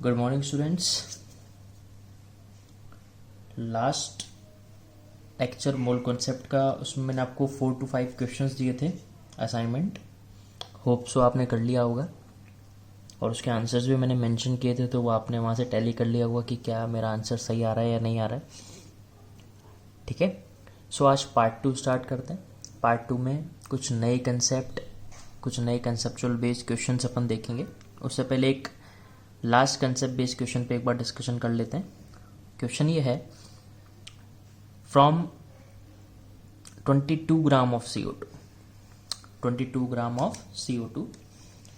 Good morning students. Last lecture mole concept का, उसमें मैंने आपको 4 to 5 क्वेश्चंस दिए थे असाइनमेंट। होप सो आपने कर लिया होगा और उसके आंसर्स भी मैंने मेंशन किए थे, तो वो आपने वहाँ से टैली कर लिया होगा कि क्या मेरा आंसर सही आ रहा है या नहीं आ रहा है। ठीक है, सो आज पार्ट 2 स्टार्ट करते हैं। पार्ट 2 में कुछ नए कंसेप्ट, कुछ नए कंसेप्चुअल बेस्ड क्वेश्चंस अपन देखेंगे। उससे पहले एक लास्ट कंसेप्ट बेस्ड क्वेश्चन पे एक बार डिस्कशन कर लेते हैं। क्वेश्चन ये है, from 22 gram of CO2, 22 gram of CO2,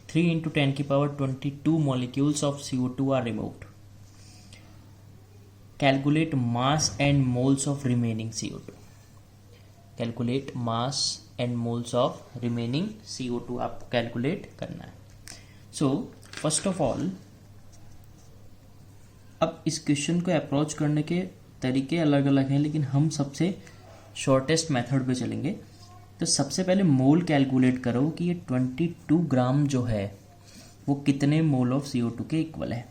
3 into 10 की power 22 molecules of CO2 are removed. Calculate mass and moles of remaining CO2. Calculate mass and moles of remaining CO2 आपको calculate करना है। So first of all, अब इस question को approach करने के तरीके अलग अलग हैं, लेकिन हम सबसे शॉर्टेस्ट मेथड पे चलेंगे। तो सबसे पहले मोल कैलकुलेट करो कि ये 22 ग्राम जो है वो कितने मोल ऑफ CO2 के इक्वल है।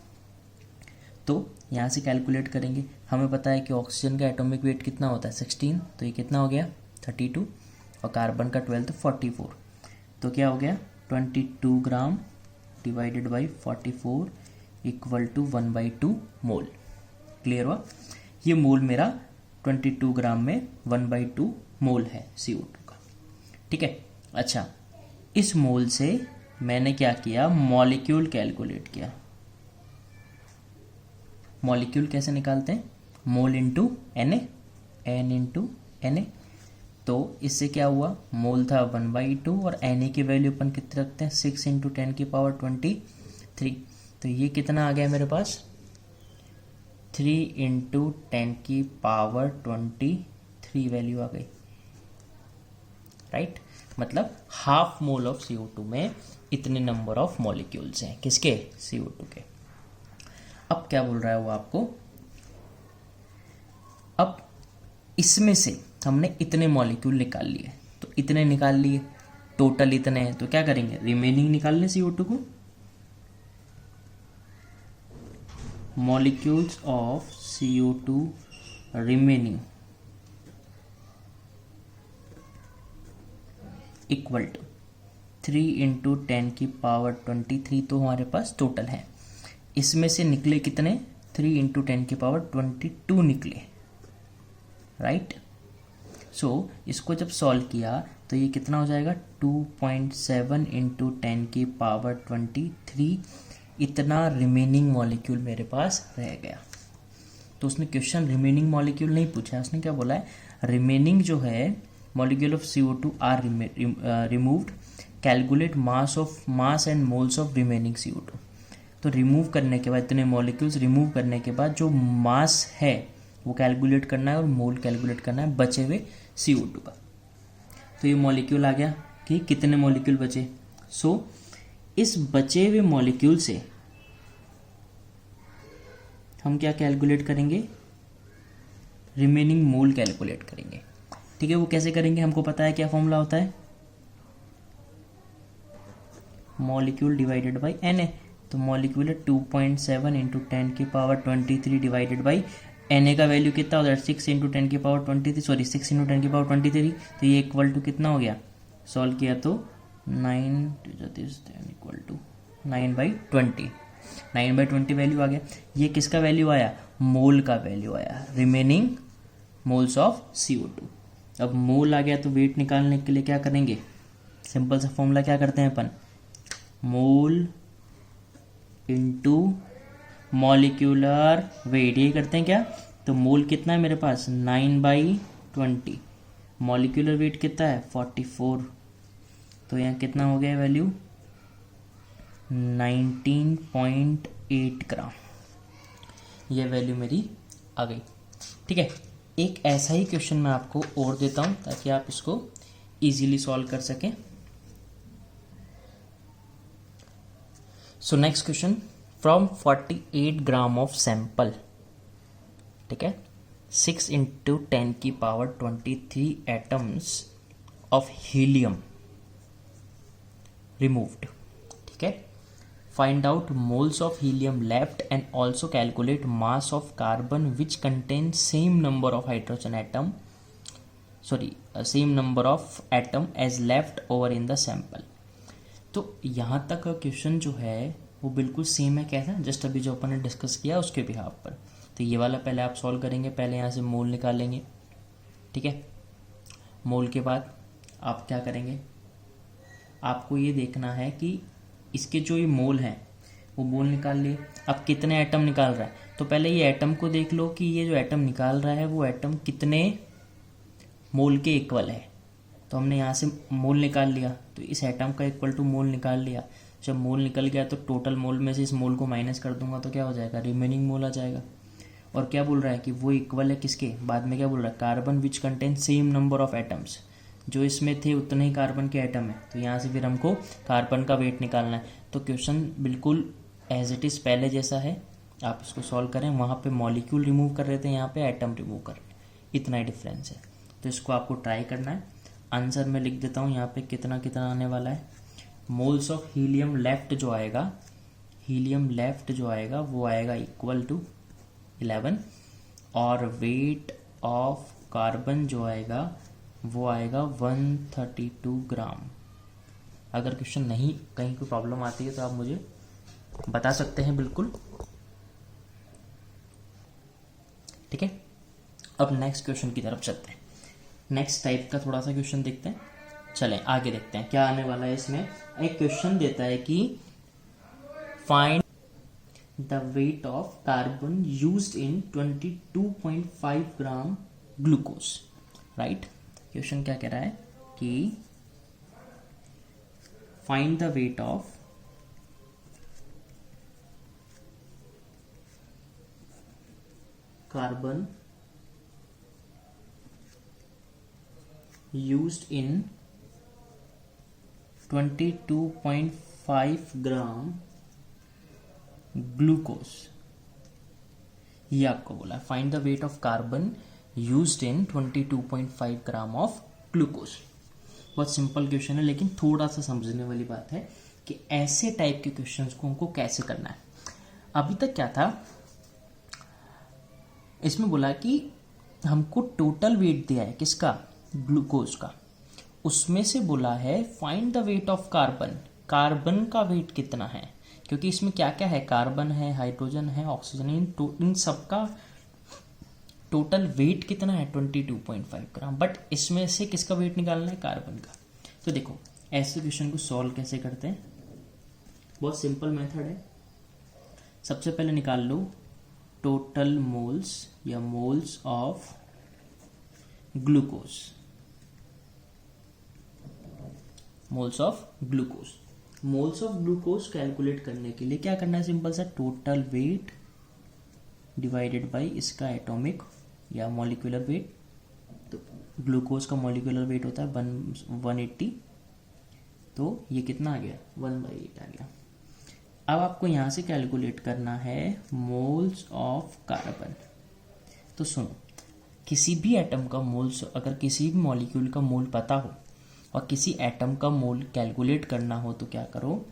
तो यहाँ से कैलकुलेट करेंगे। हमें पता है कि ऑक्सीजन का एटॉमिक वेट कितना होता है 16, तो ये कितना हो गया 32, और कार्बन का 12 तो 44। तो क्या हो गया 22 gram divided by 44 equal to 1/2 mole. Clear हुआ? ये मोल मेरा 22 ग्राम में 1/2 मोल है CO2 का। ठीक है, अच्छा, इस मोल से मैंने क्या किया, मॉलिक्यूल कैलकुलेट किया। मॉलिक्यूल कैसे निकालते हैं, mole into Na, n into Na। तो इससे क्या हुआ, मोल था 1/2 और Na की वैल्यू अपन कितने रखते हैं 6 इंटू 10 की पावर 23। तो ये कितना आ गया मेरे पास 3 इंटू 10 की पावर 23 वैल्यू आ गई। राइट, मतलब हाफ मोल ऑफ CO2 में इतने नंबर ऑफ मॉलिक्यूल्स हैं, किसके, CO2 के। अब क्या बोल रहा है वो आपको, अब इसमें से हमने इतने मॉलिक्यूल निकाल लिए, तो इतने निकाल लिए, टोटल इतने हैं, तो क्या करेंगे, रिमेनिंग निकाल लें CO2 को। molecules of CO2 remaining equal to 3 into 10 की पावर 23। तो हमारे पास टोटल है, इसमें से निकले कितने, 3 इंटू 10 की पावर 22 निकले। राइट, सो इसको जब सॉल्व किया तो ये कितना हो जाएगा 2.7 इंटू 10 की पावर 23। इतना रिमेनिंग मॉलिक्यूल मेरे पास रह गया। तो उसने क्वेश्चन रिमेनिंग मॉलिक्यूल नहीं पूछा, उसने क्या बोला है, रिमेनिंग जो है molecule of CO2 are removed, calculate mass and moles of remaining CO2। तो रिमूव करने के बाद, इतने मॉलिक्यूल्स रिमूव करने के बाद जो मास है वो कैलकुलेट करना है और मोल कैलकुलेट करना है बचे हुए CO2 का। तो ये मॉलिक्यूल आ गया कि कितने मॉलिक्यूल बचे। सो इस बचे हुए मॉलिक्यूल से हम क्या कैलकुलेट करेंगे, रिमेनिंग मोल कैलकुलेट करेंगे। ठीक है, वो कैसे करेंगे, हमको पता है क्या फॉर्मूला होता है, मॉलिक्यूल डिवाइडेड बाई Na। तो मॉलिक्यूल है 2.7 इंटू 10 की पावर 23 डिवाइडेड बाई Na का वैल्यू कितना होता है 6 इंटू 10 की पावर 23, सॉरी 6 इंटू 10 की पावर 23। तो ये इक्वल टू कितना हो गया, सॉल्व किया तो 9 इक्वल टू 9/20, 9/20 वैल्यू आ गया। ये किसका वैल्यू आया, मोल का वैल्यू आया, रिमेनिंग मोल्स ऑफ CO2। अब मोल आ गया तो वेट निकालने के लिए क्या करेंगे, सिंपल सा फॉर्मूला क्या करते हैं अपन, मोल इंटू मॉलिक्यूलर वेट, ये करते हैं क्या। तो मोल कितना है मेरे पास 9/20, मॉलिक्यूलर वेट कितना है 44। तो यहाँ कितना हो गया वैल्यू 19.8 ग्राम, ये वैल्यू मेरी आ गई। ठीक है, एक ऐसा ही क्वेश्चन मैं आपको और देता हूँ ताकि आप इसको इजीली सॉल्व कर सकें। So next question, from 48 gram of sample, ठीक है, 6 इंटू 10 की power 23 atoms of helium removed. ठीक है, find out moles of helium left and also calculate mass of carbon which contain same number of hydrogen atom same number of atom as left over in the sample. तो यहाँ तक का question जो है वो बिल्कुल सेम है, कैसा जस्ट अभी जो अपन ने डिस्कस किया उसके बिहाफ पर। तो ये वाला पहले आप सॉल्व करेंगे, पहले यहाँ से मोल निकालेंगे, ठीक है। मोल के बाद आप क्या करेंगे, आपको ये देखना है कि इसके जो ये मोल हैं वो मोल निकाल लिए। अब कितने एटम निकाल रहा है, तो पहले ये एटम को देख लो कि ये जो एटम निकाल रहा है वो एटम कितने मोल के इक्वल है। तो हमने यहाँ से मोल निकाल लिया, तो इस एटम का इक्वल टू मोल निकाल लिया। जब मोल निकल गया तो टोटल मोल में से इस मोल को माइनस कर दूंगा तो क्या हो जाएगा, रिमेनिंग मोल आ जाएगा। और क्या बोल रहा है कि वो इक्वल है किसके, बाद में क्या बोल रहा है, carbon which contain same number of atoms, जो इसमें थे उतने ही कार्बन के एटम है। तो यहाँ से फिर हमको कार्बन का वेट निकालना है। तो क्वेश्चन बिल्कुल एज इट इज़ पहले जैसा है, आप इसको सॉल्व करें। वहाँ पे मॉलिक्यूल रिमूव कर रहे थे, यहाँ पे एटम रिमूव कर रहे हैं, इतना ही डिफरेंस है। तो इसको आपको ट्राई करना है। आंसर मैं लिख देता हूँ यहाँ पे कितना कितना आने वाला है। मोल्स ऑफ हीलियम लेफ्ट जो आएगा, हीलियम लेफ्ट जो आएगा वो आएगा इक्वल टू 11, और वेट ऑफ कार्बन जो आएगा वो आएगा 132 ग्राम। अगर क्वेश्चन नहीं कहीं कोई प्रॉब्लम आती है तो आप मुझे बता सकते हैं बिल्कुल, ठीक है। अब नेक्स्ट क्वेश्चन की तरफ चलते हैं। नेक्स्ट टाइप का थोड़ा सा क्वेश्चन देखते हैं, चलें आगे देखते हैं क्या आने वाला है। इसमें एक क्वेश्चन देता है कि find the wait of carbon used in 22.5 gram glucose, right. Question क्या कह रहा है कि find the wait of carbon used in 22.5 gram glucose. ये आपको बोला find the wait of carbon used in 22.5 gram of glucose. बहुत सिंपल क्वेश्चन है, लेकिन थोड़ा सा समझने वाली बात है कि ऐसे टाइप के क्वेश्चंस को हमको कैसे करना है। अभी तक क्या था, इसमें बोला कि हमको टोटल वेट दिया है किसका, ग्लूकोज का, उसमें से बोला है find the wait of carbon, carbon का वेट कितना है। क्योंकि इसमें क्या क्या है, कार्बन है, हाइड्रोजन है, ऑक्सीजन है, इन सबका टोटल वेट कितना है 22.5 ग्राम। बट इसमें से किसका वेट निकालना है, कार्बन का। तो देखो ऐसे क्वेश्चन को सॉल्व कैसे करते हैं, बहुत सिंपल मेथड है। सबसे पहले निकाल लो टोटल मोल्स या moles of glucose, moles of glucose. Moles of glucose calculate करने के लिए क्या करना है, सिंपल सा टोटल वेट डिवाइडेड बाय इसका एटॉमिक या मॉलिक्यूलर वेट। तो ग्लूकोज का मॉलिक्यूलर वेट होता है 180, तो ये कितना आ गया 1/8 आ गया। अब आपको यहां से कैलकुलेट करना है मोल्स ऑफ कार्बन। तो सुनो, किसी भी एटम का मोल्स, अगर किसी भी मॉलिक्यूल का मोल पता हो और किसी एटम का मोल कैलकुलेट करना हो तो क्या करो,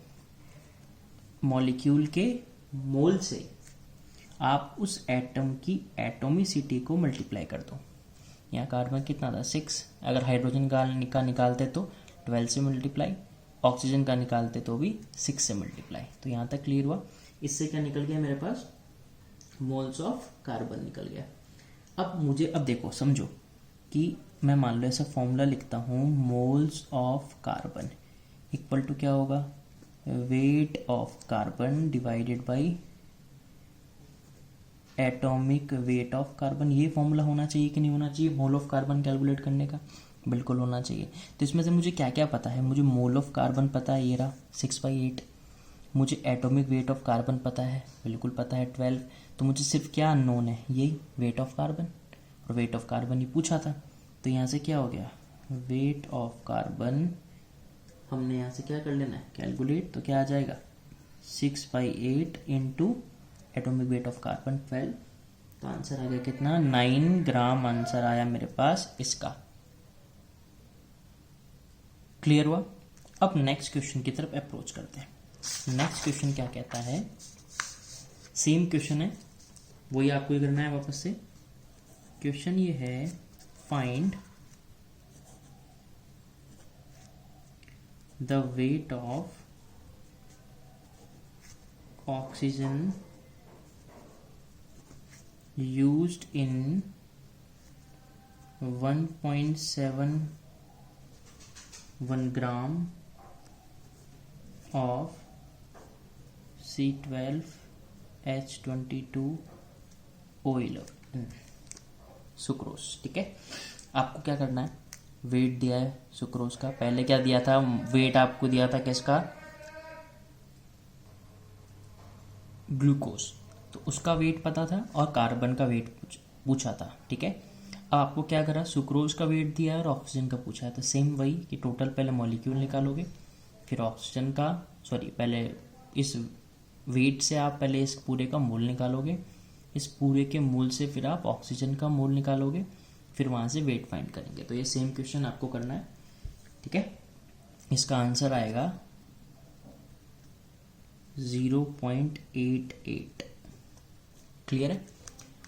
मॉलिक्यूल के मोल से आप उस एटम की एटॉमिसिटी को मल्टीप्लाई कर दो। यहाँ कार्बन कितना था 6, अगर हाइड्रोजन का निकालते तो 12 से मल्टीप्लाई, ऑक्सीजन का निकालते तो भी 6 से मल्टीप्लाई। तो यहाँ तक क्लियर हुआ। इससे क्या निकल गया मेरे पास, मोल्स ऑफ कार्बन निकल गया। अब देखो समझो कि मैं मान लो ऐसा फॉर्मूला लिखता हूँ, moles of carbon equal to क्या होगा, weight of carbon divided by atomic weight of carbon. ये फॉर्मूला होना चाहिए कि नहीं होना चाहिए मोल ऑफ कार्बन कैलकुलेट करने का, बिल्कुल होना चाहिए। तो इसमें से मुझे क्या क्या पता है, मुझे मोल ऑफ कार्बन पता है, ये रहा 6/8। मुझे एटॉमिक वेट ऑफ कार्बन पता है, बिल्कुल पता है 12। तो मुझे सिर्फ क्या अननोन है, यही वेट ऑफ कार्बन, और वेट ऑफ कार्बन ही पूछा था। तो यहाँ से क्या हो गया, वेट ऑफ कार्बन हमने यहाँ से क्या कर लेना है कैलकुलेट, तो क्या आ जाएगा 6/8 into atomic weight of carbon 12। तो आंसर आ गया कितना, 9 ग्राम आंसर आया मेरे पास इसका। क्लियर हुआ। अब नेक्स्ट क्वेश्चन की तरफ अप्रोच करते हैं। नेक्स्ट क्वेश्चन क्या कहता है, सेम क्वेश्चन है, वही आपको करना है वापस से। क्वेश्चन ये है, find the weight of oxygen used in 1.71 gram of C12H22O11 sucrose. ठीक है, आपको क्या करना है, वेट दिया है सुक्रोज का, पहले क्या दिया था, वेट आपको दिया था किसका, ग्लूकोज, तो उसका वेट पता था और कार्बन का वेट पूछा था। ठीक है, अब आपको क्या करा, सुक्रोज का वेट दिया और ऑक्सीजन का पूछा है, तो सेम वही कि टोटल पहले मॉलिक्यूल निकालोगे, फिर ऑक्सीजन का, पहले इस वेट से आप पहले इस पूरे का मोल निकालोगे, इस पूरे के मोल से फिर आप ऑक्सीजन का मोल निकालोगे, फिर वहाँ से वेट फाइंड करेंगे। तो ये सेम क्वेश्चन आपको करना है। ठीक है, इसका आंसर आएगा 0.88। क्लियर है।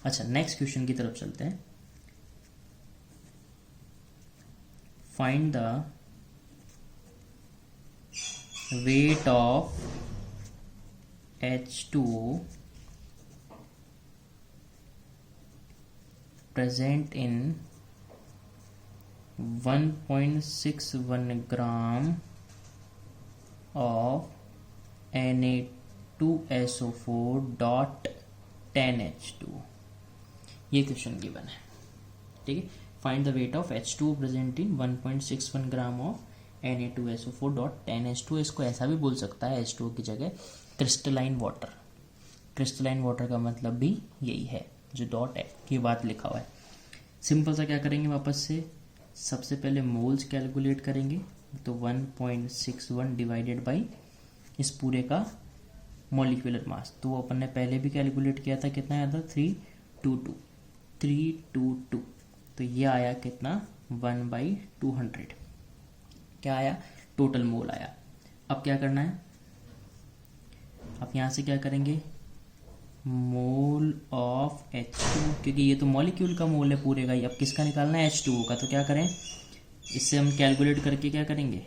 अच्छा, नेक्स्ट क्वेश्चन की तरफ चलते हैं। Find the weight of H2O present in 1.61 gram of Na2SO4.10H2। ये क्वेश्चन गिवन है। ठीक है, find the weight of H2O present in 1.61 gram of Na2SO4.10H2। इसको ऐसा भी बोल सकता है H2O की जगह क्रिस्टलाइन वाटर। क्रिस्टलाइन वाटर का मतलब भी यही है जो डॉट है की बात लिखा हुआ है। सिंपल सा क्या करेंगे, वापस से सबसे पहले मोल्स कैलकुलेट करेंगे, तो 1.61 डिवाइडेड बाई इस पूरे का मॉलिक्यूलर मास, तो वो अपन ने पहले भी कैलकुलेट किया था, कितना आया था 322, तो ये आया कितना 1/200, क्या आया, टोटल मोल आया। अब क्या करना है, अब यहाँ से क्या करेंगे, मोल ऑफ H2, क्योंकि ये तो मॉलिक्यूल का मोल है पूरे का ही, अब किसका निकालना है, H2O का, तो क्या करें, इससे हम कैलकुलेट करके क्या करेंगे,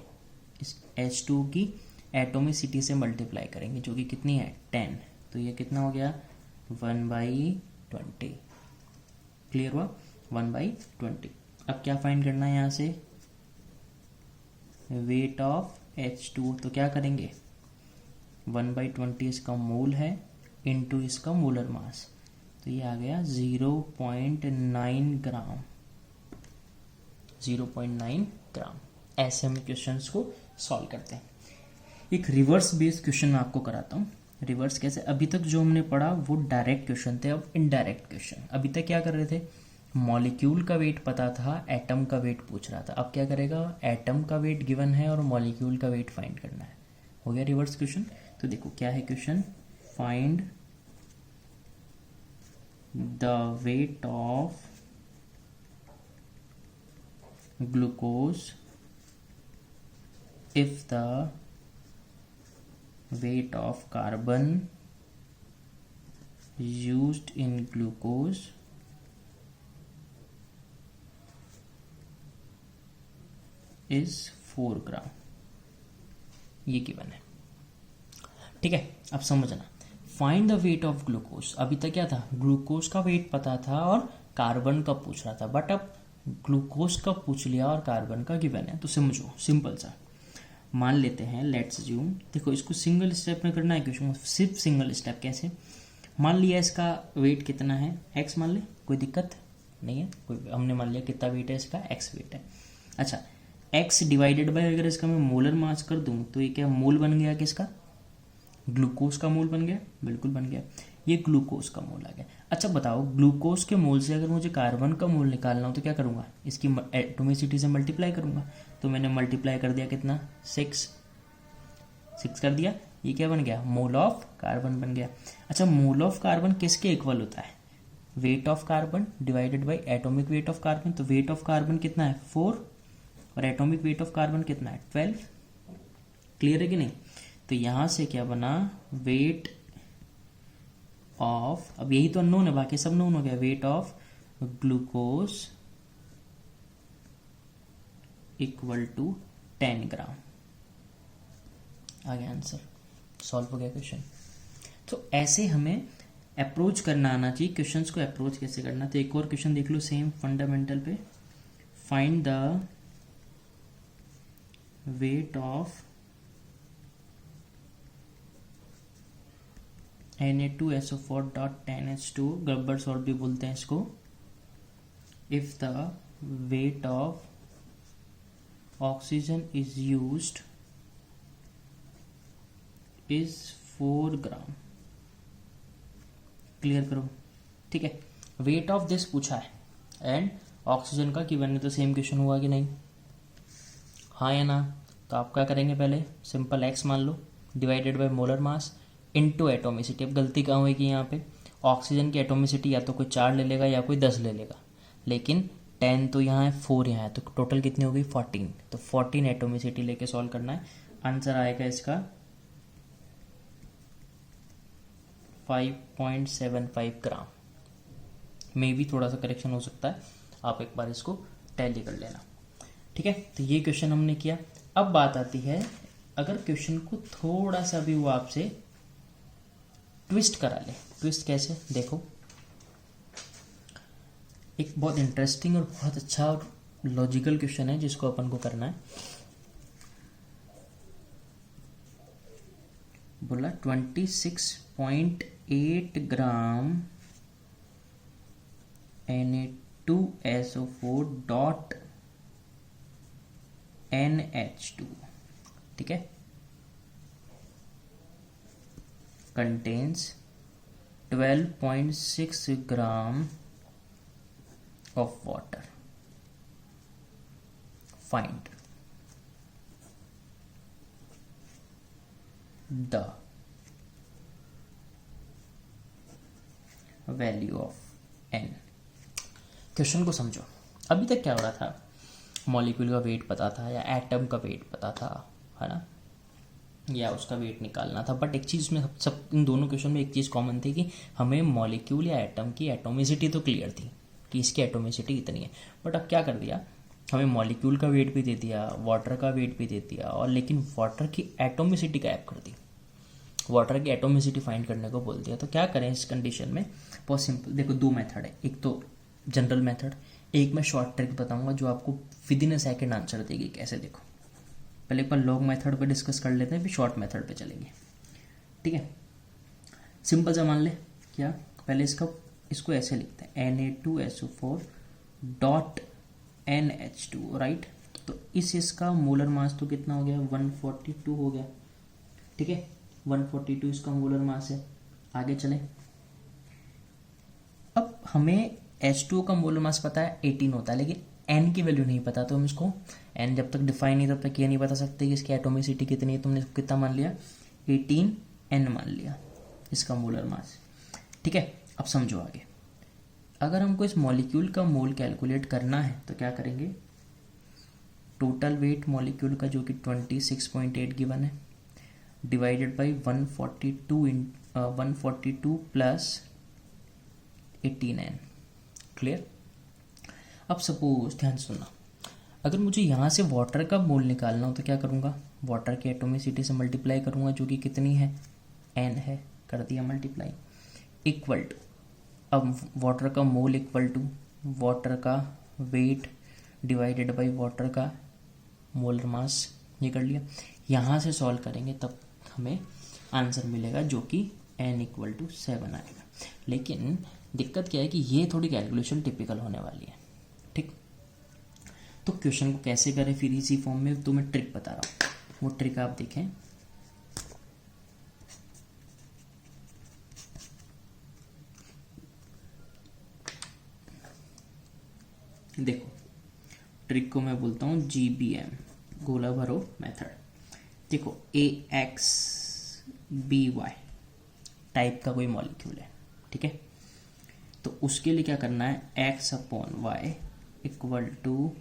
इस H2O की एटोमिसिटी से मल्टीप्लाई करेंगे, जो कि कितनी है 10, तो ये कितना हो गया 1/20। क्लियर हुआ, 1/20। अब क्या फाइंड करना है, यहाँ से वेट ऑफ H2O, तो क्या करेंगे 1/20 इसका मोल है इनटू इसका मोलर मास, तो ये आ गया 0.9 ग्राम। 0.9 ग्राम। ऐसे हम क्वेश्चंस को सॉल्व करते हैं। एक रिवर्स बेस्ड क्वेश्चन मैं आपको कराता हूँ। रिवर्स कैसे, अभी तक जो हमने पढ़ा वो डायरेक्ट क्वेश्चन थे, अब इनडायरेक्ट क्वेश्चन। अभी तक क्या कर रहे थे, मॉलिक्यूल का वेट पता था, एटम का वेट पूछ रहा था। अब क्या करेगा, एटम का वेट गिवन है और मॉलिक्यूल का वेट फाइंड करना है। हो गया रिवर्स क्वेश्चन। तो देखो क्या है question, find the wait of glucose if the weight of carbon used in glucose is 4 ग्राम। ये गिवन है। ठीक है, अब समझना, find the wait of glucose. अभी तक क्या था, ग्लूकोज का वेट पता था और कार्बन का पूछ रहा था, बट अब ग्लूकोज का पूछ लिया और कार्बन का गिवन है। तो समझो, सिंपल सा मान लेते हैं, लेट्स अज्यूम, देखो इसको सिंगल स्टेप में करना है क्वेश्चन, सिर्फ सिंगल स्टेप। कैसे, मान लिया इसका वेट कितना है, x मान ले, कोई दिक्कत नहीं है, कोई हमने मान लिया कितना वेट है इसका, x वेट है। अच्छा, x डिवाइडेड बाय अगर इसका मैं मोलर मास कर दूं तो ये क्या मोल बन गया, किसका, ग्लूकोज का मोल बन गया, बिल्कुल बन गया, ये ग्लूकोज का मोल आ गया। अच्छा बताओ, ग्लूकोज के मोल से अगर मुझे कार्बन का मोल निकालना हो तो क्या करूंगा, इसकी एटोमिसिटी से मल्टीप्लाई करूंगा। तो मैंने मल्टीप्लाई कर दिया, कितना 6 कर दिया, ये क्या बन गया, मोल ऑफ कार्बन बन गया। अच्छा, मोल ऑफ कार्बन किसके इक्वल होता है, wait of carbon divided by atomic weight of carbon. तो वेट ऑफ कार्बन कितना है 4 और एटॉमिक वेट ऑफ कार्बन कितना है 12। क्लियर है कि नहीं। तो यहां से क्या बना, वेट ऑफ, अब यही तो अननोन है, बाकी सब नोन हो गया, weight of glucose equal to 10 gram. आ गया आंसर, सॉल्व हो गया क्वेश्चन। तो ऐसे हमें अप्रोच करना आना चाहिए, क्वेश्चंस को अप्रोच कैसे करना। तो एक और क्वेश्चन देख लो सेम फंडामेंटल पे, find the weight of Na2SO4.10H2, Gabbar salt भी बोलते हैं इसको, if the weight of oxygen is used is 4 gram. Clear करो, ठीक है। वेट ऑफ दिस पूछा है एंड ऑक्सीजन का गिवन है, तो सेम क्वेश्चन हुआ कि नहीं, हाँ या ना। तो आप क्या करेंगे, पहले सिंपल एक्स मान लो divided by molar mass into atomicity. अब गलती कहाँ होगी यहाँ पे, ऑक्सीजन की एटोमिसिटी या तो कोई 4 ले लेगा या कोई 10 ले लेगा, लेकिन 10 तो यहाँ है, 4 यहाँ है, तो टोटल कितनी हो गई 14। तो 14 एटोमिसिटी लेके सॉल्व करना है। आंसर आएगा इसका 5.75 ग्राम। मे भी थोड़ा सा करेक्शन हो सकता है, आप एक बार इसको टैली कर लेना, ठीक है। तो ये क्वेश्चन हमने किया। अब बात आती है, अगर क्वेश्चन को थोड़ा सा भी वो आपसे ट्विस्ट करा ले। ट्विस्ट कैसे, देखो एक बहुत इंटरेस्टिंग और बहुत अच्छा और लॉजिकल क्वेश्चन है जिसको अपन को करना है। बोला 26.8 ग्राम Na2SO4.NH2, ठीक है, contains 12.6 gram of water. Find the value of N। Question को समझो। अभी तक क्या हो रहा था, मॉलिक्यूल का वेट पता था या एटम का वेट पता था, है ना, या उसका वेट निकालना था। बट एक चीज़ में सब इन दोनों क्वेश्चन में एक चीज़ कॉमन थी कि हमें मॉलिक्यूल या एटम की एटोमिसिटी तो क्लियर थी कि इसकी एटोमिसिटी इतनी है। बट अब क्या कर दिया, हमें मॉलिक्यूल का वेट भी दे दिया, वाटर का वेट भी दे दिया, और लेकिन वाटर की एटोमिसिटी गायब कर दी। वाटर की एटोमिसिटी फाइंड करने को बोल दिया। तो क्या करें इस कंडीशन में, बहुत सिंपल। देखो दो मेथड है, एक तो जनरल मेथड, एक मैं शॉर्ट ट्रिक बताऊंगा जो आपको with in a second answer देगी। कैसे, देखो पहले एक बार लॉन्ग मेथड पे डिस्कस कर लेते हैं, फिर शॉर्ट मेथड पे चलेंगे, ठीक है। सिंपल सा मान ले, क्या पहले इसको ऐसे लिखते हैं Na2SO4.NH2, राइट। तो इसका मोलर मास तो कितना हो गया, 142 हो गया, ठीक है, 142 इसका मोलर मास है। आगे चले, अब हमें H2O का मोलर मास पता है 18 होता है, लेकिन N की वैल्यू नहीं पता। तो हम इसको N जब तक डिफाइन नहीं तब तक ये नहीं बता सकते कि इसकी एटोमिसिटी कितनी है। तुमने कितना मान लिया, 18N मान लिया इसका मोलर मास, ठीक है। अब समझो आगे, अगर हमको इस मॉलिक्यूल का मोल कैलकुलेट करना है तो क्या करेंगे, टोटल वेट मॉलिक्यूल का जो कि 26.8 गिवन है, divided by 142 plus 18N। Clear. अब सपोज ध्यान सुनना, अगर मुझे यहाँ से वाटर का मोल निकालना हो तो क्या करूँगा, वाटर की एटोमिसिटी से मल्टीप्लाई करूँगा जो कि कितनी है, N है, कर दिया मल्टीप्लाई, इक्वल टू, अब वाटर का मोल इक्वल टू वाटर का वेट डिवाइडेड बाई वाटर का मोलर मास, ये कर लिया। यहाँ से सॉल्व करेंगे तब हमें आंसर मिलेगा जो कि N इक्वल टू 7 आएगा। लेकिन दिक्कत क्या है कि ये थोड़ी कैलकुलेशन टिपिकल होने वाली है, ठीक। तो क्वेश्चन को कैसे करें फिर इसी फॉर्म में, तो मैं ट्रिक बता रहा हूँ, वो ट्रिक आप देखें। देखो ट्रिक को मैं बोलता हूँ GBM, गोला भरो मेथड। देखो AXBY टाइप का कोई मॉलिक्यूल है, ठीक है। तो उसके लिए क्या करना है, X/Y equal to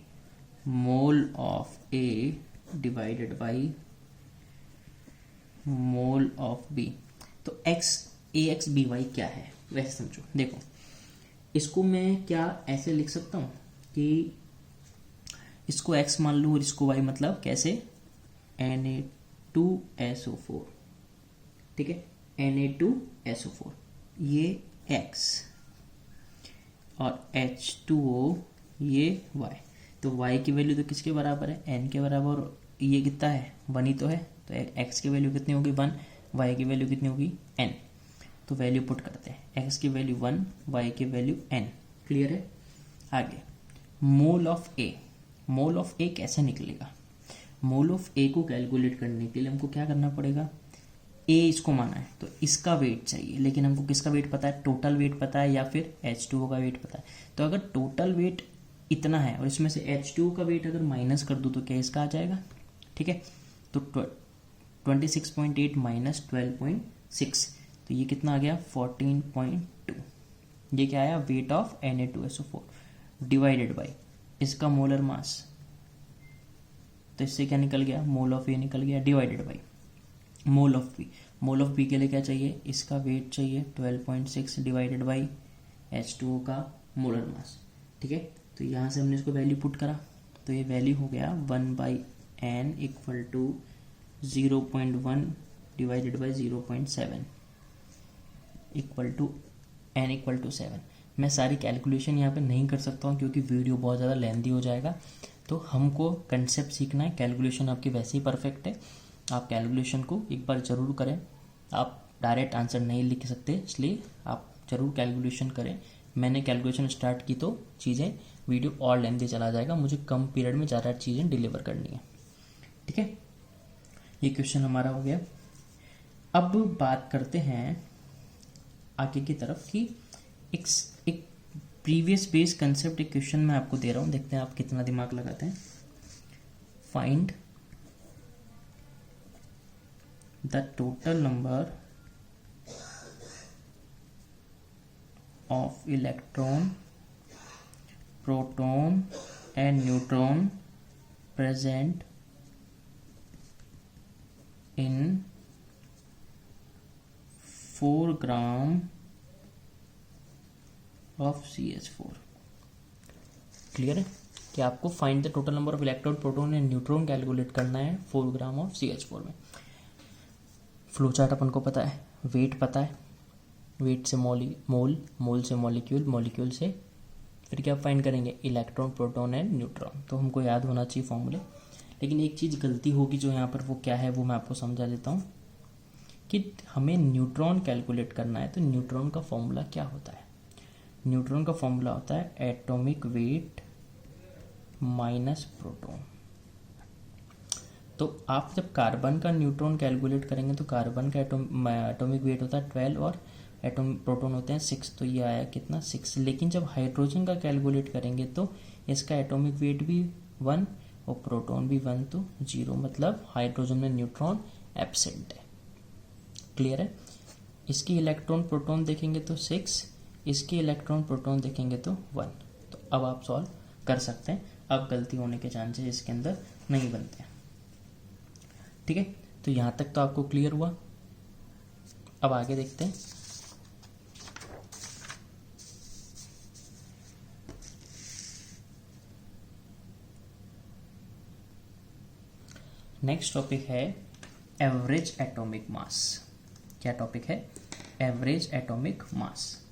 mole of A divided by mole of B. तो X A X B Y क्या है वैसे समझो। देखो इसको मैं क्या ऐसे लिख सकता हूँ कि इसको x मान लूँ और इसको y, मतलब कैसे Na2SO4, ठीक है, Na2SO4 ये x और H2O ये y। तो y की वैल्यू तो किसके बराबर है, n के बराबर, और ये कितना है 1 ही तो है, तो x की वैल्यू कितनी होगी 1, y की वैल्यू कितनी होगी n। तो वैल्यू पुट करते हैं, x की वैल्यू 1, y की वैल्यू n। क्लियर है। आगे mole of A, mole of ए कैसे निकलेगा। मोल ऑफ ए को कैलकुलेट करने के लिए हमको क्या करना पड़ेगा, ए इसको माना है तो इसका वेट चाहिए, लेकिन हमको किसका वेट पता है, टोटल वेट पता है या फिर H2O का वेट पता है। तो अगर टोटल वेट इतना है और इसमें से H2O का वेट अगर माइनस कर दूँ तो क्या इसका आ जाएगा, ठीक है। तो 26.8 माइनस 12.6, तो ये कितना आ गया 14.2। ये क्या आया, weight of Na2SO4 divided by इसका मोलर मास, तो इससे क्या निकल गया, मोल ऑफ ए निकल गया, divided by mole of B. Mole of B के लिए क्या चाहिए, इसका वेट चाहिए 12.6 डिवाइडेड बाई H2O का मोलर मास, ठीक है। तो यहाँ से हमने इसको वैल्यू पुट करा, तो ये वैल्यू हो गया 1/n equal to 0.1 divided by 0.7 equal to n equal to 7। मैं सारी कैलकुलेशन यहाँ पे नहीं कर सकता हूँ क्योंकि वीडियो बहुत ज़्यादा लेंदी हो जाएगा। तो हमको कंसेप्ट सीखना है, कैलकुलेशन आपकी वैसे ही परफेक्ट है, आप कैलकुलेशन को एक बार ज़रूर करें। आप डायरेक्ट आंसर नहीं लिख सकते, इसलिए आप ज़रूर कैलकुलेशन करें। मैंने कैलकुलेशन स्टार्ट की तो चीज़ें वीडियो और लेंदी चला जाएगा, मुझे कम पीरियड में ज़्यादा चीज़ें डिलीवर करनी है, ठीक है। ये क्वेश्चन हमारा हो गया। अब बात करते हैं आगे की तरफ कि एक प्रीवियस बेस कंसेप्ट, एक क्वेश्चन मैं आपको दे रहा हूँ, देखते हैं आप कितना दिमाग लगाते हैं। Find the total number of electron, proton and neutron present in 4 gram of CH4। Clear है कि आपको find the total number of electron, proton and neutron calculate करना है 4 ग्राम ऑफ CH4 में। फ्लो चार्ट अपन को पता है, वेट पता है, वेट से मोल, मोल से मॉलिक्यूल, मॉलिक्यूल से फिर क्या फाइंड करेंगे, इलेक्ट्रॉन, प्रोटॉन एंड न्यूट्रॉन। तो हमको याद होना चाहिए फॉर्मूले। लेकिन एक चीज़ गलती होगी जो यहाँ पर, वो क्या है वो मैं आपको समझा देता हूँ कि हमें न्यूट्रॉन कैलकुलेट करना है। तो न्यूट्रॉन का फॉर्मूला क्या होता है, न्यूट्रॉन का फॉर्मूला होता है एटॉमिक वेट माइनस प्रोटॉन। तो आप जब कार्बन का न्यूट्रॉन कैलकुलेट करेंगे तो कार्बन का एटॉमिक वेट होता है 12 और एटॉमिक प्रोटॉन होते हैं 6, तो ये आया कितना 6। लेकिन जब हाइड्रोजन का कैलकुलेट करेंगे तो इसका एटॉमिक वेट भी 1 और प्रोटॉन भी 1, तो 0, मतलब हाइड्रोजन में न्यूट्रॉन एब्सेंट है। क्लियर है। इसकी इलेक्ट्रॉन प्रोटॉन देखेंगे तो 6, इसके इलेक्ट्रॉन प्रोटॉन देखेंगे तो 1। तो अब आप सॉल्व कर सकते हैं, अब गलती होने के चांसेस इसके अंदर नहीं बनते हैं, ठीक है। तो यहाँ तक तो आपको क्लियर हुआ। अब आगे देखते हैं। नेक्स्ट टॉपिक है एवरेज एटॉमिक मास। क्या टॉपिक है, एवरेज एटॉमिक मास।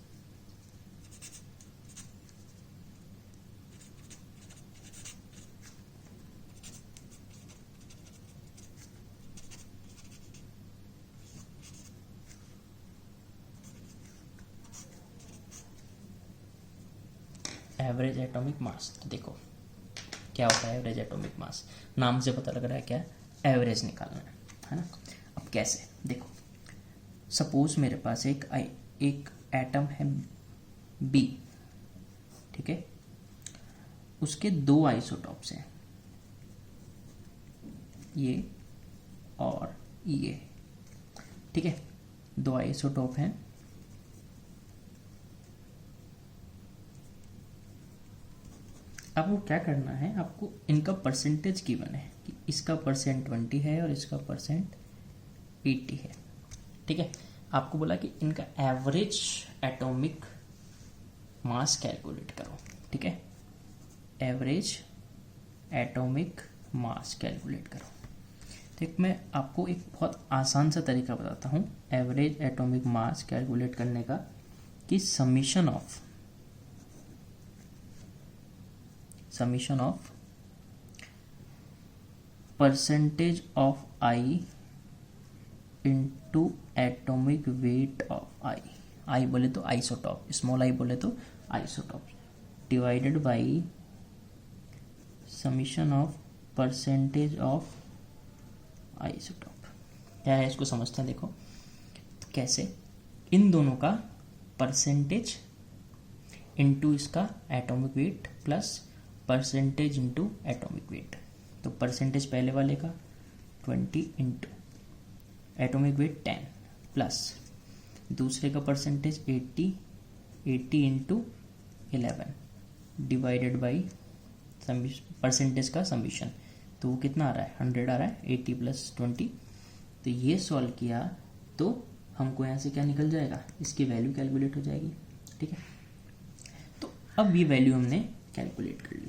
एवरेज एटॉमिक मास, तो देखो क्या होता है एवरेज एटॉमिक मास, नाम से पता लग रहा है क्या, एवरेज निकालना है ना। अब कैसे, देखो सपोज मेरे पास एक एटम है बी, ठीक है, उसके 2 आइसोटॉप्स हैं, ये और ये, ठीक है, 2 आइसोटॉप हैं। अब वो क्या करना है, आपको इनका परसेंटेज गिवन है कि इसका परसेंट 20 है और इसका परसेंट 80 है। ठीक है, आपको बोला कि इनका एवरेज एटॉमिक मास कैलकुलेट करो। ठीक है, एवरेज एटॉमिक मास कैलकुलेट करो। ठीक, मैं आपको एक बहुत आसान सा तरीका बताता हूँ एवरेज एटॉमिक मास कैलकुलेट करने का, कि summation of percentage of I into atomic weight of I बोले तो आइसोटॉप, स्मॉल आई बोले तो isotope, divided by summation of percentage of isotope. क्या है इसको समझते हैं, देखो कैसे, इन दोनों का परसेंटेज इनटू इसका atomic weight plus percentage into atomic wait. तो परसेंटेज पहले वाले का 20 इंटू एटॉमिक वेट 10 प्लस दूसरे का percentage 80 into 11 divided by percentage का समीशन। तो वो कितना आ रहा है, 100 आ रहा है, 80 प्लस 20। तो ये सॉल्व किया तो हमको यहाँ से क्या निकल जाएगा, इसकी वैल्यू कैलकुलेट हो जाएगी। ठीक है, तो अब ये वैल्यू हमने कैलकुलेट कर ली।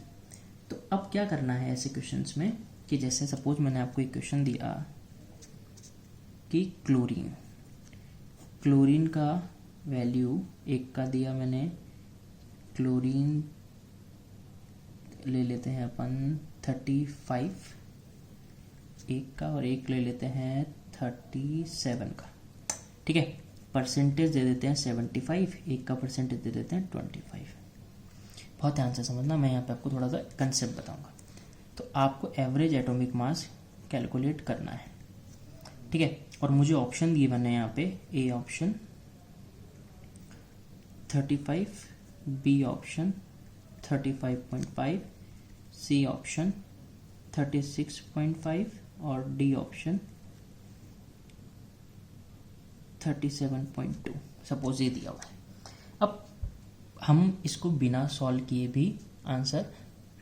तो अब क्या करना है ऐसे क्वेश्चंस में, कि जैसे सपोज मैंने आपको एक क्वेश्चन दिया कि क्लोरीन का वैल्यू एक का दिया मैंने, क्लोरीन ले लेते हैं अपन 35 एक का, और एक ले लेते हैं 37 का। ठीक है, परसेंटेज दे देते हैं 75, एक का परसेंटेज दे देते हैं 25। बहुत ध्यान से समझना, मैं यहाँ पे आपको थोड़ा सा कंसेप्ट बताऊंगा। तो आपको एवरेज एटॉमिक मास कैलकुलेट करना है। ठीक है, और मुझे ऑप्शन दिए बने यहाँ पे, A option 35, B option 35.5, C option 36.5 और डी ऑप्शन 37.2 सपोज ये दिया हुआ है। अब हम इसको बिना सॉल्व किए भी आंसर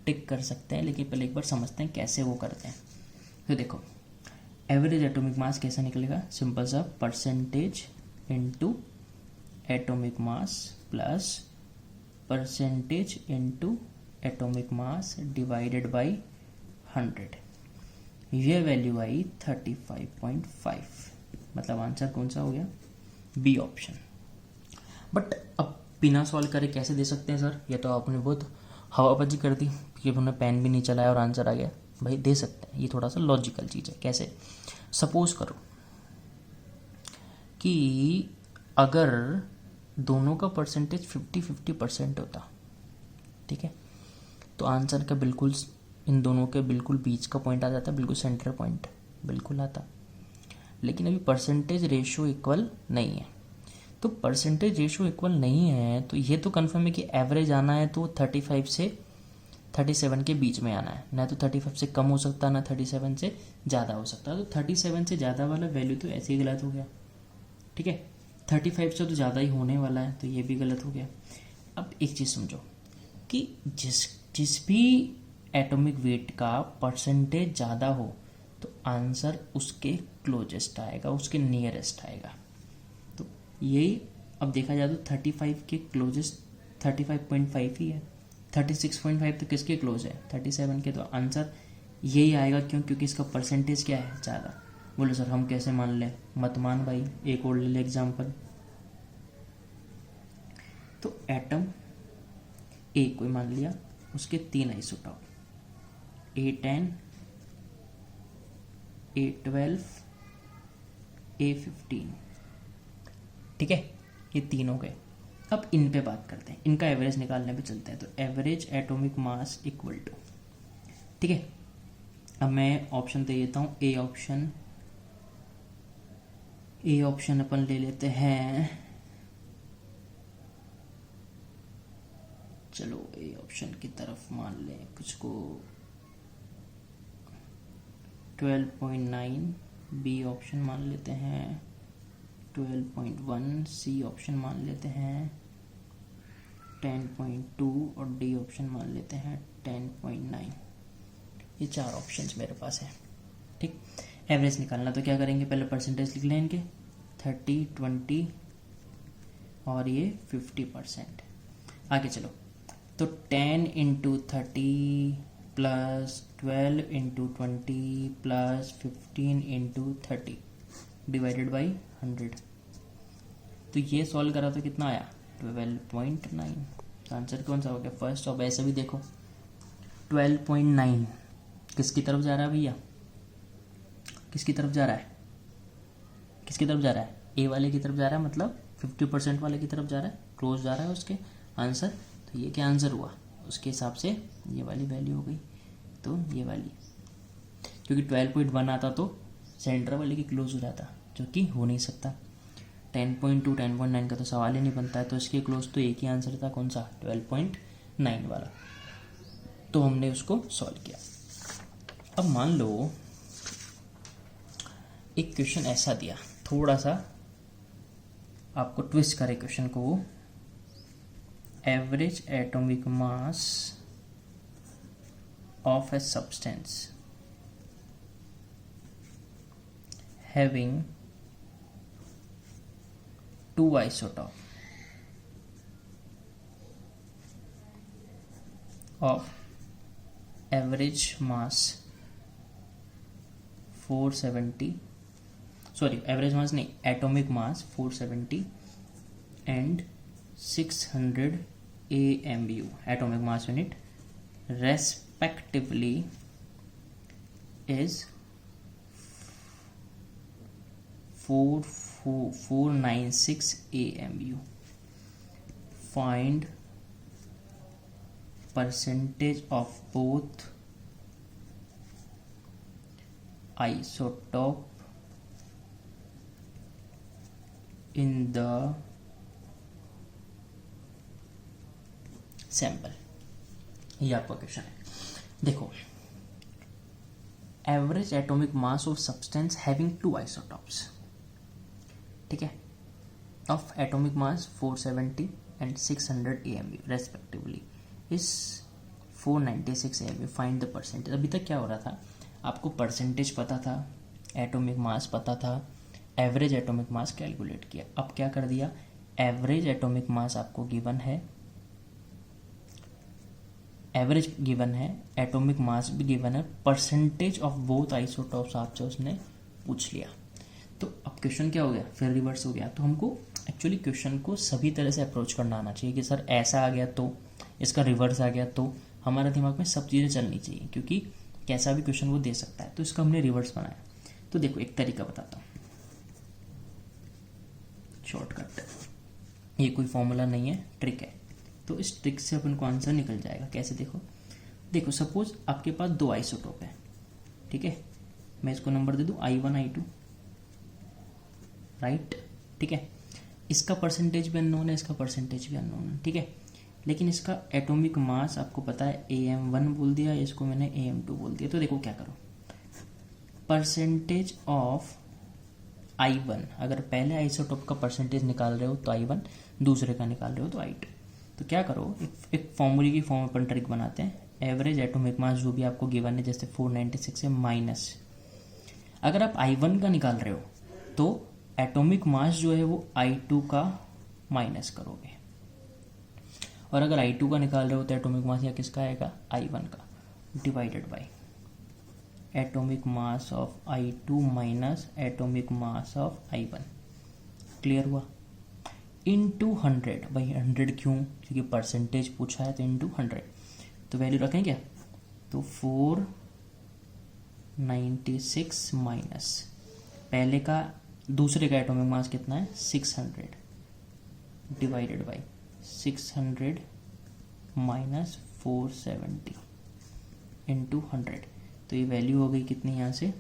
टिक कर सकते हैं, लेकिन पहले एक बार समझते हैं कैसे वो करते हैं। तो देखो एवरेज एटॉमिक मास कैसा निकलेगा, सिंपल सा, percentage into atomic mass plus percentage into atomic mass divided by 100। ये वैल्यू आई 35.5, मतलब आंसर कौन सा हो गया, बी ऑप्शन। बट अब बिना सॉल्व करे कैसे दे सकते हैं सर, ये तो आपने बहुत हवाबाजी कर दी कि उन्होंने पेन भी नहीं चलाया और आंसर आ गया। भाई दे सकते हैं, ये थोड़ा सा लॉजिकल चीज़ है। कैसे, सपोज करो कि अगर दोनों का परसेंटेज 50-50% होता, ठीक है, तो आंसर का बिल्कुल इन दोनों के बिल्कुल बीच का पॉइंट आ जाता, बिल्कुल सेंटर पॉइंट बिल्कुल आता। लेकिन अभी परसेंटेज रेशो इक्वल नहीं है। तो परसेंटेज रेशो इक्वल नहीं है तो ये तो कन्फर्म है कि एवरेज आना है तो 35 से 37 के बीच में आना है, ना तो 35 से कम हो सकता ना 37 से ज़्यादा हो सकता। तो 37 से ज़्यादा वाला वैल्यू तो ऐसे ही गलत हो गया। ठीक है, 35 से तो ज़्यादा ही होने वाला है, तो ये भी गलत हो गया। अब एक चीज़ समझो कि जिस भी एटॉमिक वेट का परसेंटेज ज़्यादा हो तो आंसर उसके क्लोजेस्ट आएगा, उसके नियरेस्ट आएगा। तो यही अब देखा जाए तो 35 के क्लोजेस्ट 35.5 ही है, 36.5 तो किसके क्लोज है, 37 के। तो आंसर यही आएगा, क्यों, क्योंकि इसका परसेंटेज क्या है, ज़्यादा। बोले सर हम कैसे मान लें, मत मान भाई, एक और ले ले एग्जाम्पल। तो एटम ए कोई मान लिया, उसके 3 आइसोटॉप, A10, A12, A15। ठीक है, ये 3 हो गए। अब इन पे बात करते हैं, इनका एवरेज निकालने पे चलते हैं। तो average atomic mass equal to, ठीक है, अब मैं ऑप्शन दे देता हूँ। ए ऑप्शन अपन ले लेते हैं, चलो ए ऑप्शन की तरफ मान लें कुछ को 12.9, बी ऑप्शन मान लेते हैं 12.1, सी ऑप्शन मान लेते हैं 10.2 और डी ऑप्शन मान लेते हैं 10.9। ये 4 ऑप्शंस मेरे पास हैं। ठीक, एवरेज निकालना तो क्या करेंगे, पहले परसेंटेज लिख लें इनके, 30, 20 और ये 50%। आगे चलो, तो 10 into 30 plus 12 into 20 plus 15 into 30 divided by 100। तो ये सॉल्व करा तो कितना आया, 12.9। तो आंसर कौन सा हो गया, फर्स्ट। अब ऐसे भी देखो 12.9 किसकी तरफ जा रहा है भैया, किसकी तरफ जा रहा है, किसकी तरफ जा रहा है, ए वाले की तरफ जा रहा है, मतलब 50% वाले की तरफ जा रहा है, क्लोज जा रहा है उसके आंसर। तो ये क्या आंसर हुआ, उसके हिसाब से ये वाली वैल्यू हो गई, तो ये वाली, क्योंकि 12.1 आता तो सेंटर वाले की क्लोज हो जाता, जो कि हो नहीं सकता। 10.2 10.9 का तो सवाल ही नहीं बनता है, तो इसके क्लोज तो एक ही आंसर था, कौन सा, 12.9 वाला। तो हमने उसको सॉल्व किया। अब मान लो एक क्वेश्चन ऐसा दिया, थोड़ा सा आपको ट्विस्ट करे क्वेश्चन को, वो average atomic mass of a substance having 2 isotopes of average mass 470, sorry average mass नहीं, atomic mass 470 and 600 AMU atomic mass unit respectively is 496 AMU. Find percentage of both isotope in the sample. ये आपका question है। देखो, average atomic mass of substance having 2 isotopes, ठीक है, of atomic mass 470 and 600 AMU respectively is 496 AMU। Find the percentage. अभी तक क्या हो रहा था, आपको परसेंटेज पता था, एटॉमिक मास पता था, एवरेज एटॉमिक मास कैलकुलेट किया। अब क्या कर दिया, एवरेज एटॉमिक मास आपको गिवन है, एवरेज गिवन है, एटॉमिक मास भी गिवन है, परसेंटेज ऑफ बोथ आइसोटॉप्स आपसे उसने पूछ लिया। तो अब क्वेश्चन क्या हो गया, फिर रिवर्स हो गया। तो हमको एक्चुअली क्वेश्चन को सभी तरह से अप्रोच करना आना चाहिए कि सर ऐसा आ गया तो, इसका रिवर्स आ गया तो, हमारे दिमाग में सब चीज़ें चलनी चाहिए, क्योंकि कैसा भी क्वेश्चन वो दे सकता है। तो इसका हमने रिवर्स बनाया। तो देखो एक तरीका बताता हूँ, शॉर्टकट, ये कोई फॉर्मूला नहीं है, ट्रिक है। तो इस ट्रिक से अपन को आंसर निकल जाएगा। कैसे, देखो सपोज आपके पास 2 आइसोटोप है, ठीक है, मैं इसको नंबर दे दूं I1 I2, राइट, ठीक है। इसका परसेंटेज भी अननोन है, इसका परसेंटेज भी अननोन है, ठीक है। लेकिन इसका एटॉमिक मास आपको पता है, AM1 बोल दिया, इसको मैंने AM2 बोल दिया। तो देखो क्या करो, परसेंटेज ऑफ I1, अगर पहले आइसोटोप का परसेंटेज निकाल रहे हो तो I1, दूसरे का निकाल रहे हो तो I2। तो क्या करो, एक फॉर्मूले की फॉर्म अपन ट्रिक बनाते हैं। एवरेज एटॉमिक मास जो भी आपको गिवन है, जैसे 496 है, माइनस, अगर आप I1 का निकाल रहे हो तो एटॉमिक मास जो है वो I2 का माइनस करोगे, और अगर I2 का निकाल रहे हो तो एटॉमिक मास या किसका आएगा, I1 का, divided by atomic mass of I2 minus atomic mass of I1। Clear हुआ। इंटू 100, भाई 100 क्यों, क्योंकि परसेंटेज पूछा है, तो इंटू 100। तो वैल्यू रखें क्या, तो 496 माइनस पहले का, दूसरे का एटॉमिक मास कितना है, 600, डिवाइडेड बाई 600 माइनस 470 इंटू 100। तो ये वैल्यू हो गई कितनी यहाँ से,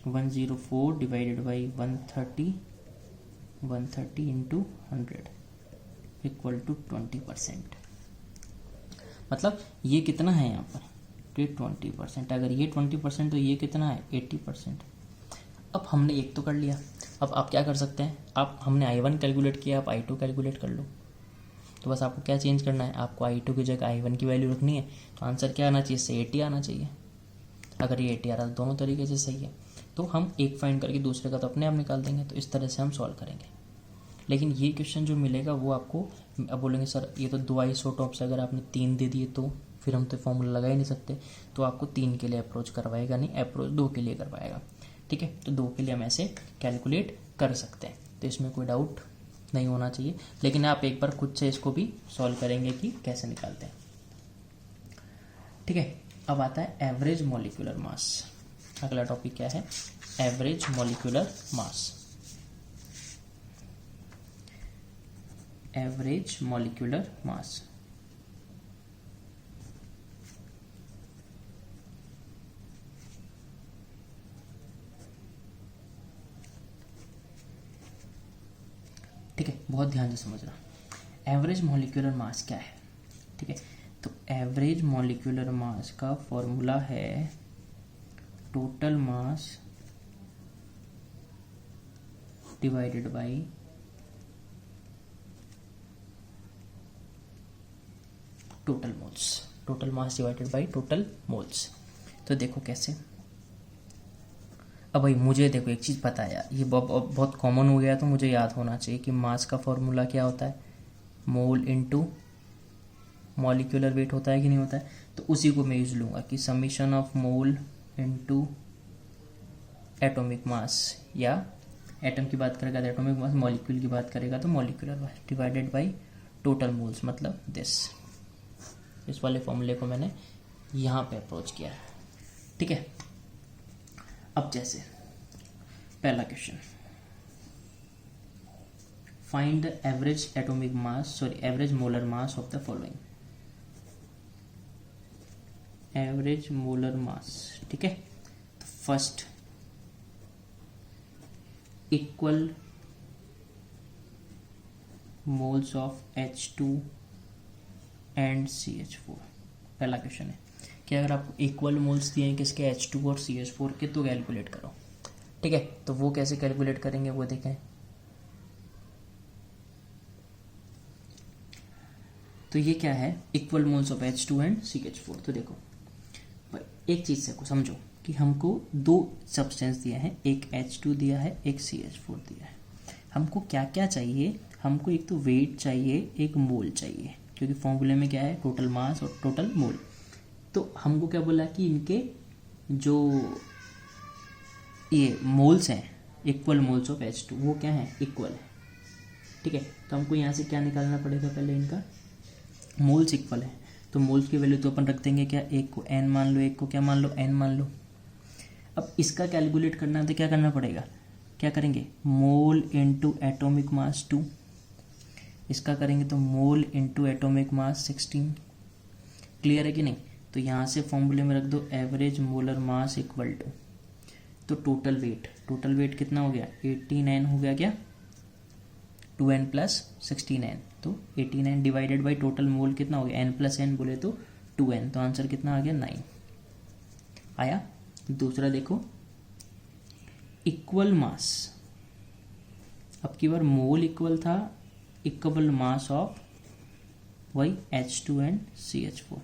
104 divided by 130 into 100 equal to 20%। मतलब ये कितना है यहाँ पर, 20%। अगर ये 20% तो ये कितना है, 80%। अब हमने एक तो कर लिया, अब आप क्या कर सकते हैं, आप, हमने I1 कैलकुलेट किया, आप I2 कैलकुलेट कर लो। तो बस आपको क्या चेंज करना है, आपको I2 की जगह I1 की वैल्यू रखनी है। तो आंसर क्या आना चाहिए, इससे 80 आना चाहिए। अगर ये 80 आ रहा है तो दोनों तरीके से सही है। तो हम एक फाइंड करके दूसरे का तो अपने आप निकाल देंगे। तो इस तरह से हम सॉल्व करेंगे। लेकिन ये क्वेश्चन जो मिलेगा वो आपको, अब बोलेंगे सर ये तो 2 आइसोटॉप्स, अगर आपने 3 दे दिए तो फिर हम तो फॉर्मूला लगा ही नहीं सकते। तो आपको 3 के लिए अप्रोच करवाएगा नहीं, अप्रोच 2 के लिए करवाएगा। ठीक है, तो 2 के लिए हम ऐसे कैलकुलेट कर सकते हैं। तो इसमें कोई डाउट नहीं होना चाहिए। लेकिन आप एक बार खुद से इसको भी सॉल्व करेंगे कि कैसे निकालते हैं। ठीक है, अब आता है एवरेज मॉलिक्यूलर मास। अगला टॉपिक क्या है? Average molecular mass. Average molecular mass. ठीक है, बहुत ध्यान से समझना। एवरेज मॉलिक्यूलर मास क्या है? ठीक है, तो एवरेज मॉलिक्यूलर मास का फॉर्मूला है total mass divided by total moles. Total mass divided by total moles. तो देखो कैसे। अब भाई मुझे देखो एक चीज़ पता है यार, ये बहुत कॉमन हो गया, तो मुझे याद होना चाहिए कि मास का फॉर्मूला क्या होता है, मोल इनटू मॉलिक्यूलर वेट होता है कि नहीं होता है। तो उसी को मैं यूज लूँगा कि summation of mole into atomic mass, या एटम की बात करेगा तो एटॉमिक मास, मॉलिक्यूल की बात करेगा तो molecular mass divided by total moles, मतलब दिस। इस वाले फॉर्मूले को मैंने यहाँ पे अप्रोच किया है। ठीक है, अब जैसे पहला question, find the average atomic mass, sorry average molar mass of the following. Average molar मास। ठीक है, तो first equal moles of H2 and CH4। पहला क्वेश्चन है कि अगर आपको इक्वल मोल्स दिए हैं किसके, H2 और CH4 के, तो कैलकुलेट करो। ठीक है, तो वो कैसे कैलकुलेट करेंगे वो देखें। तो ये क्या है, equal moles of H2 and CH4। तो देखो भाई एक चीज से को समझो कि हमको 2 सब्सटेंस दिया है, एक H2 दिया है, एक CH4 दिया है। हमको क्या क्या चाहिए, हमको एक तो वेट चाहिए, एक मोल चाहिए, क्योंकि फॉर्मूले में क्या है, टोटल मास और टोटल मोल। तो हमको क्या बोला कि इनके जो ये मोल्स हैं, इक्वल मोल्स ऑफ H2, वो क्या है, इक्वल है। ठीक है, तो हमको यहाँ से क्या निकालना पड़ेगा, पहले इनका मोल्स इक्वल है, तो मोल्स की वैल्यू तो अपन रख देंगे क्या, एक को n मान लो, एक को क्या मान लो, n मान लो। अब इसका कैलकुलेट करना है तो क्या करना पड़ेगा, क्या करेंगे, मोल इंटू एटोमिक मास 2। इसका करेंगे तो mole into atomic mass 16। Clear है कि नहीं? तो यहाँ से फॉर्मूले में रख दो average molar mass equal to, तो टोटल वेट कितना हो गया, 89 हो गया क्या, 2n प्लस 16n, तो 89 डिवाइडेड बाई टोटल मोल कितना हो गया, n प्लस n बोले तो 2n, तो आंसर कितना आ गया, 9 आया। दूसरा देखो इक्वल मास, अब की बार मोल इक्वल था, इक्वल मास ऑफ वही H2 एंड CH4।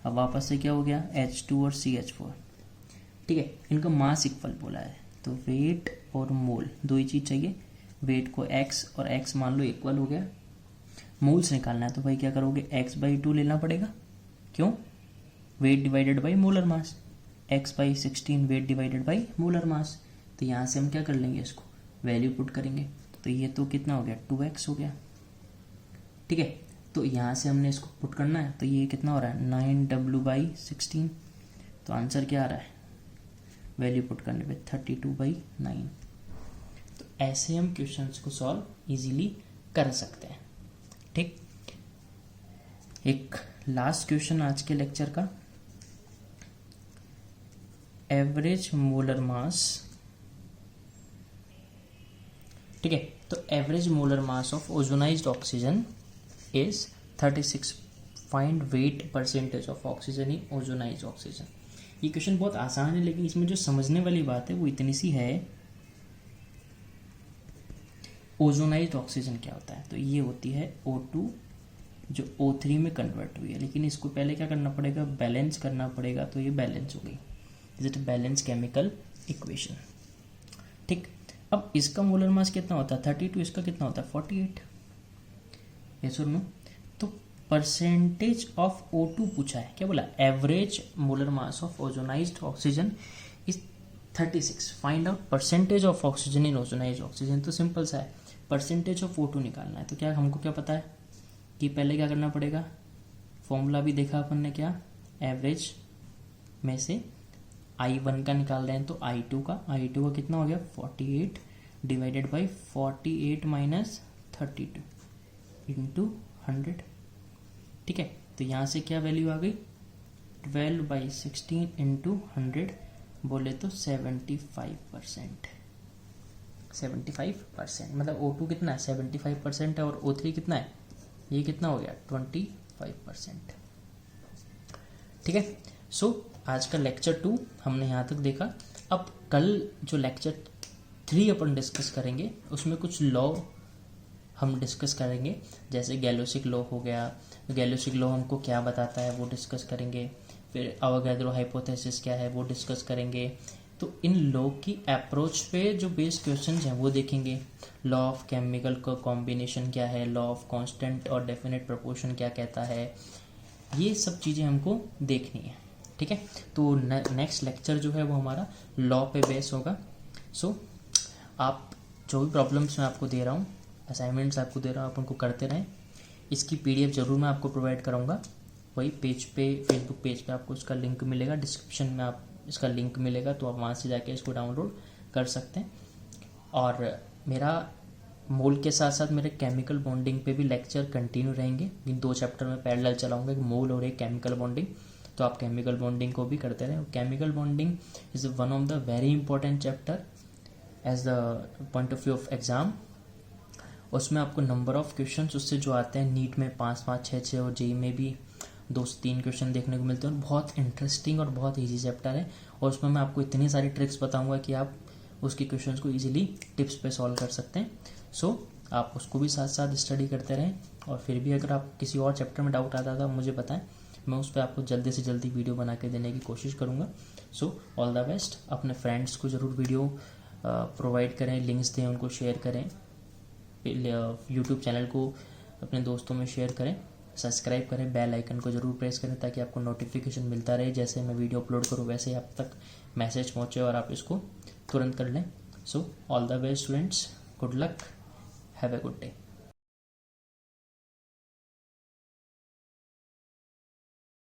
अब वापस से क्या हो गया, H2 और CH4। ठीक है, इनका मास इक्वल बोला है, तो वेट और मोल दो ही चीज़ चाहिए। वेट को x और x मान लो इक्वल हो गया। मोल्स निकालना है तो भाई क्या करोगे, x/2 लेना पड़ेगा। क्यों, weight divided by molar mass, x/16 weight divided by molar mass. तो यहाँ से हम क्या कर लेंगे, इसको वैल्यू पुट करेंगे, तो ये तो कितना हो गया, 2x हो गया। ठीक है, तो यहाँ से हमने इसको पुट करना है, तो ये कितना हो रहा है, 9w/16। तो आंसर क्या आ रहा है, वैल्यू पुट करने पे 32/9। तो ऐसे हम क्वेश्चंस को सॉल्व इजीली कर सकते हैं। ठीक, एक लास्ट क्वेश्चन आज के लेक्चर का, एवरेज मोलर मास। ठीक है, तो average molar mass of ozonised oxygen is 36। Find wait percentage of oxygen in ozonised oxygen. ये क्वेश्चन बहुत आसान है, लेकिन इसमें जो समझने वाली बात है वो इतनी सी है। ओजोनाइज्ड ऑक्सीजन क्या होता है, तो ये होती है O2 जो O3 में कन्वर्ट हुई है, लेकिन इसको पहले क्या करना पड़ेगा, बैलेंस करना पड़ेगा। तो ये बैलेंस हो गई, is it balance chemical equation. अब इसका मोलर मास कितना होता है 32, इसका कितना होता है 48, यस और नो। तो परसेंटेज ऑफ O2 पूछा है, क्या बोला, average molar mass of ozonised oxygen is 36, find out percentage of oxygen in ozonised oxygen. तो सिंपल सा है, परसेंटेज ऑफ O2 निकालना है। तो क्या हमको क्या पता है कि पहले क्या करना पड़ेगा, फॉर्मूला भी देखा अपन ने, क्या एवरेज में से I1 का निकाल रहे हैं तो I2 का कितना हो गया 48 डिवाइडेड बाई 48 माइनस 32 इंटू 100, ठीक है। तो यहाँ से क्या वैल्यू आ गई 12/16 इंटू 100, बोले तो 75%, 75%, मतलब O2 कितना है 75% है और O3 कितना है, ये कितना हो गया 25%, ठीक है। सो आज का लेक्चर 2 हमने यहाँ तक देखा। अब कल जो लेक्चर 3 अपन डिस्कस करेंगे उसमें कुछ लॉ हम डिस्कस करेंगे, जैसे गैलोसिक लॉ हो गया। गैलोसिक लॉ हमको क्या बताता है वो डिस्कस करेंगे, फिर अवोगाद्रो हाइपोथेसिस क्या है वो डिस्कस करेंगे। तो इन लॉ की अप्रोच पे जो बेस्ड क्वेश्चन हैं वो देखेंगे। लॉ ऑफ केमिकल का कॉम्बिनेशन क्या है, लॉ ऑफ कांस्टेंट और डेफिनेट प्रोपोर्शन क्या कहता है, ये सब चीज़ें हमको देखनी है, ठीक है। तो नेक्स्ट लेक्चर जो है वो हमारा लॉ पे बेस होगा। सो आप जो भी प्रॉब्लम्स मैं आपको दे रहा हूँ, असाइनमेंट्स आपको दे रहा हूँ, आप उनको करते रहें। इसकी PDF जरूर मैं आपको प्रोवाइड करूँगा, वही पेज पे, फेसबुक पेज पे आपको उसका लिंक मिलेगा, डिस्क्रिप्शन में आप इसका लिंक मिलेगा, तो आप वहाँ से जाके इसको डाउनलोड कर सकते हैं। और मेरा मोल के साथ साथ मेरे केमिकल बॉन्डिंग पे भी लेक्चर कंटिन्यू रहेंगे। इन 2 चैप्टर में पैरेलल चलाऊंगा, एक मोल और एक केमिकल बॉन्डिंग। तो आप केमिकल बॉन्डिंग को भी करते रहें। Chemical bonding is one of the very important chapter as the point of view of exam. उसमें आपको नंबर ऑफ क्वेश्चन उससे जो आते हैं नीट में 5-5, 6-6 और JEE में भी 2 से 3 क्वेश्चन देखने को मिलते हैं। बहुत इंटरेस्टिंग और बहुत ईजी चैप्टर है, और उसमें मैं आपको इतनी सारी ट्रिक्स बताऊंगा कि आप उसकी क्वेश्चंस को इजीली टिप्स पे सॉल्व कर सकते हैं। सो आप उसको भी साथ साथ स्टडी करते रहें, और फिर भी अगर आप किसी और चैप्टर में डाउट आता था मुझे बताएं, मैं उस पर आपको जल्दी से जल्दी वीडियो बना के देने की कोशिश करूँगा। So all the best. अपने फ्रेंड्स को ज़रूर वीडियो प्रोवाइड करें, लिंक्स दें, उनको शेयर करें, यूट्यूब चैनल को अपने दोस्तों में शेयर करें, सब्सक्राइब करें, बेल आइकन को ज़रूर प्रेस करें ताकि आपको नोटिफिकेशन मिलता रहे। जैसे मैं वीडियो अपलोड करूँ वैसे ही आप तक मैसेज पहुँचे और आप इसको तुरंत कर लें। So all the best students, good luck, have a good day.